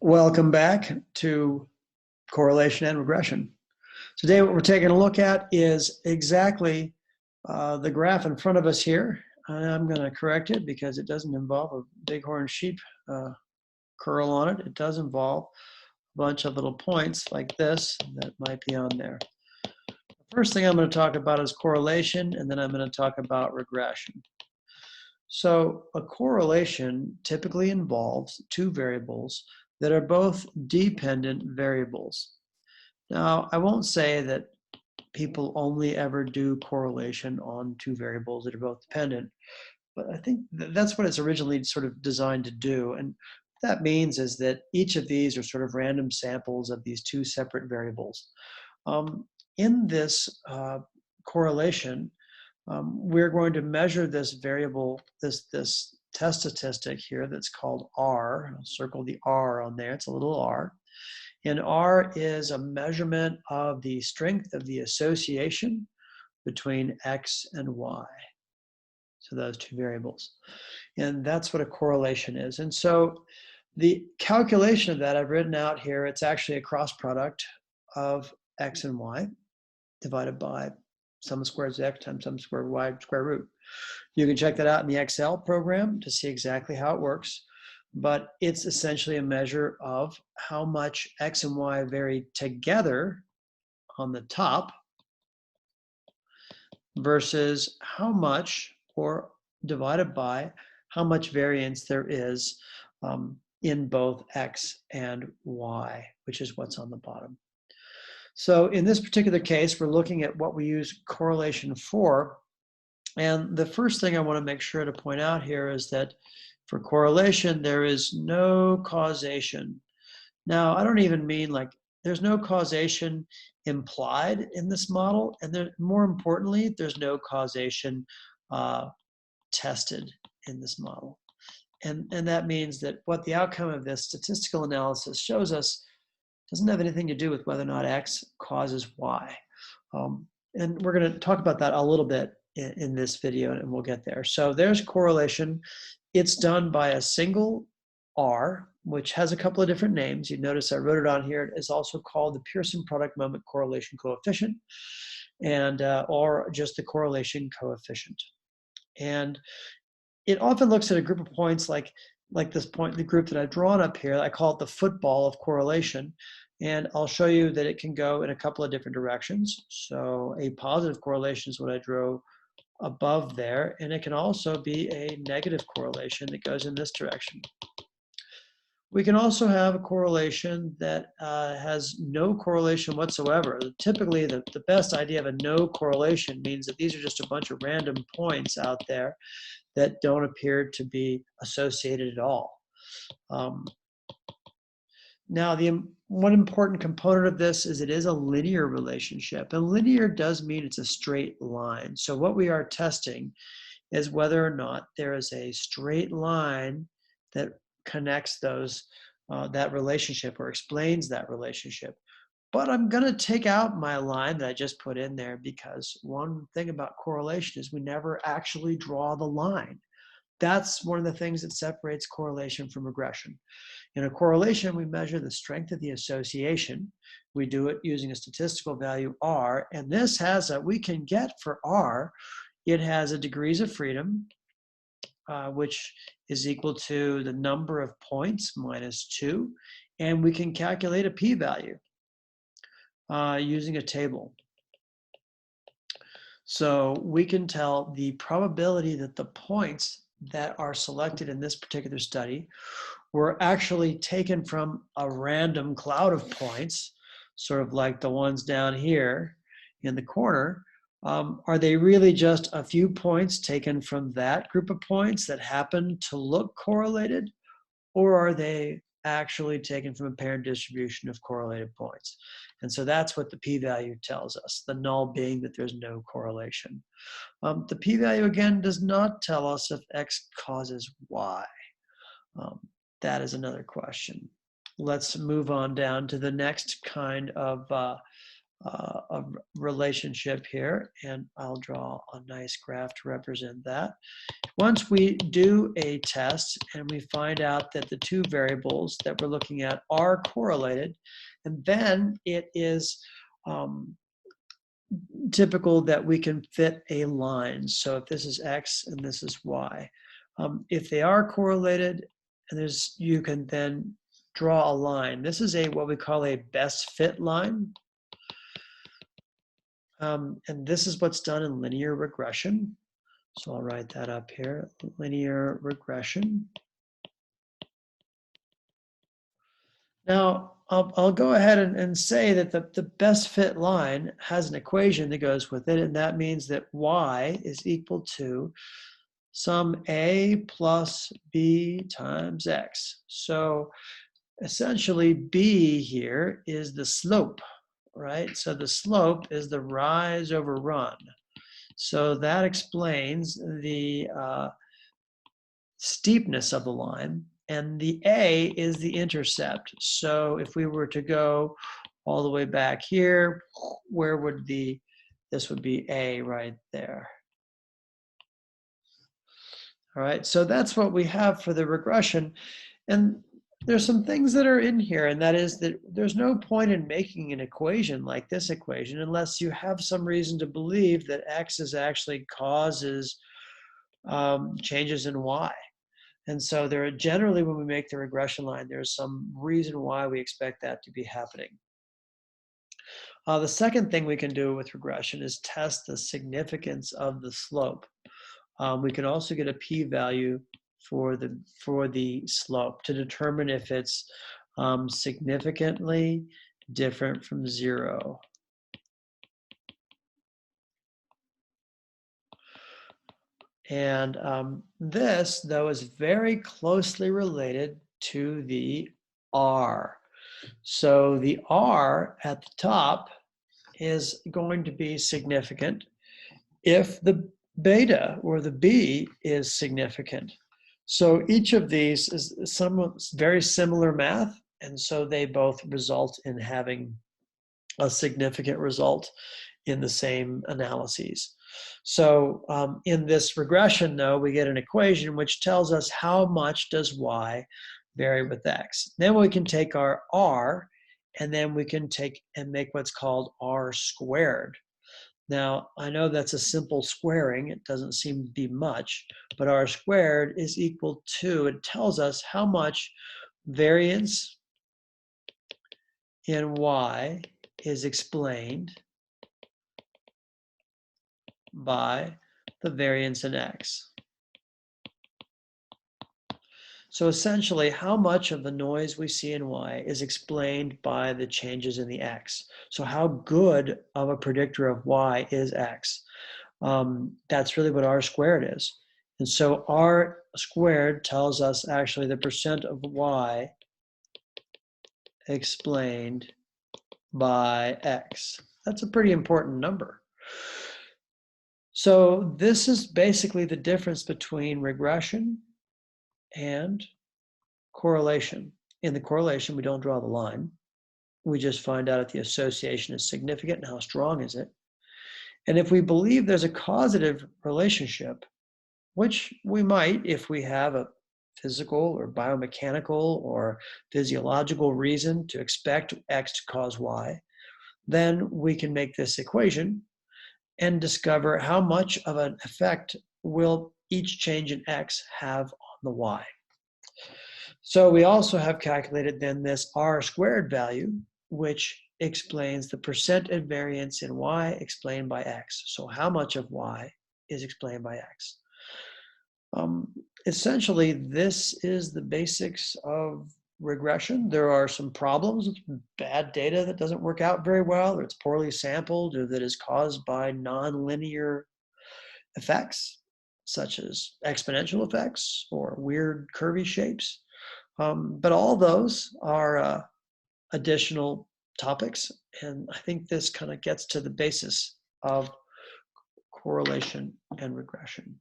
Welcome back to correlation and regression. Today what we're taking a look at is exactly the graph in front of us here. I'm going to correct it because it doesn't involve a bighorn sheep curl on it. It does involve a bunch of little points like this that might be on there. The first thing I'm going to talk about is correlation, and then I'm going to talk about regression. So a correlation typically involves two variables that are both dependent variables. Now, I won't say that people only ever do correlation on two variables that are both dependent, but I think that's what it's originally sort of designed to do. And what that means is that each of these are sort of random samples of these two separate variables. In this correlation, we're going to measure this variable, this test statistic here that's called R. I'll circle the R on there. It's a little r. And R is a measurement of the strength of the association between X and Y. So those two variables. And that's what a correlation is. And so the calculation of that I've written out here. It's actually a cross product of X and Y divided by sum of squares of X times sum of square of Y square root. You can check that out in the Excel program to see exactly how it works. But it's essentially a measure of how much X and Y vary together on the top versus how much, or divided by how much variance there is in both X and Y, which is what's on the bottom. So in this particular case, we're looking at what we use correlation for. And the first thing I want to make sure to point out here is that for correlation, there is no causation. Now, I don't even mean like there's no causation implied in this model, and there, more importantly, there's no causation tested in this model. And that means that what the outcome of this statistical analysis shows us doesn't have anything to do with whether or not X causes Y. And we're going to talk about that a little bit in this video, and we'll get there. So there's correlation. It's done by a single R, which has a couple of different names. You notice I wrote it on here. It's also called the Pearson product moment correlation coefficient, and or just the correlation coefficient. And it often looks at a group of points like this point, the group that I've drawn up here. I call it the football of correlation. And I'll show you that it can go in a couple of different directions. So a positive correlation is what I drew above there, and it can also be a negative correlation that goes in this direction. We can also have a correlation that has no correlation whatsoever. Typically, the best idea of a no correlation means that these are just a bunch of random points out there that don't appear to be associated at all. Now, one important component of this is it is a linear relationship. And linear does mean it's a straight line. So what we are testing is whether or not there is a straight line that connects those that relationship or explains that relationship. But I'm going to take out my line that I just put in there because one thing about correlation is we never actually draw the line. That's one of the things that separates correlation from regression. In a correlation, we measure the strength of the association. We do it using a statistical value R, and this has a, we can get for R, it has a degrees of freedom, which is equal to the number of points minus 2, and we can calculate a p-value using a table. So we can tell the probability that the points that are selected in this particular study were actually taken from a random cloud of points, sort of like the ones down here in the corner. Are they really just a few points taken from that group of points that happen to look correlated, or are they actually taken from a paired distribution of correlated points? And so that's what the p-value tells us, the null being that there's no correlation. The p-value, again, does not tell us if X causes Y. That is another question. Let's move on down to the next kind of a relationship here, and I'll draw a nice graph to represent that. Once we do a test and we find out that the two variables that we're looking at are correlated, and then it is typical that we can fit a line. So if this is X and this is Y, if they are correlated, and you can then draw a line. This is what we call a best fit line. And this is what's done in linear regression. So I'll write that up here, linear regression. Now, I'll go ahead and say that the best fit line has an equation that goes with it, and that means that y is equal to sum a plus b times x. So essentially, b here is the slope, right? So the slope is the rise over run. So that explains the steepness of the line, and the A is the intercept. So if we were to go all the way back here, where would this would be A right there. All right, so that's what we have for the regression. And there's some things that are in here, and that is that there's no point in making an equation like this equation unless you have some reason to believe that X is actually causes changes in Y. And so there are generally, when we make the regression line, there's some reason why we expect that to be happening. The second thing we can do with regression is test the significance of the slope. We can also get a p-value for the slope to determine if it's significantly different from 0. And this, though, is very closely related to the R. So the R at the top is going to be significant if the beta or the B is significant. So each of these is somewhat very similar math, and so they both result in having a significant result in the same analyses. So in this regression, though, we get an equation which tells us how much does y vary with x. Then we can take our r, and then we can take and make what's called r squared. Now, I know that's a simple squaring. It doesn't seem to be much, but r squared is equal to, it tells us how much variance in y is explained by the variance in x. So essentially, how much of the noise we see in y is explained by the changes in the x. So how good of a predictor of y is x? That's really what r squared is. And so r squared tells us actually the percent of y explained by x. That's a pretty important number. So this is basically the difference between regression and correlation. In the correlation, we don't draw the line. We just find out if the association is significant and how strong is it. And if we believe there's a causative relationship, which we might if we have a physical or biomechanical or physiological reason to expect X to cause Y, then we can make this equation and discover how much of an effect will each change in X have on the Y. So we also have calculated then this R squared value, which explains the percent of variance in Y explained by X. So how much of Y is explained by X? Essentially, this is the basics of regression. There are some problems with bad data that doesn't work out very well, or it's poorly sampled, or that is caused by nonlinear effects, such as exponential effects or weird curvy shapes. But all those are additional topics, and I think this kind of gets to the basis of correlation and regression.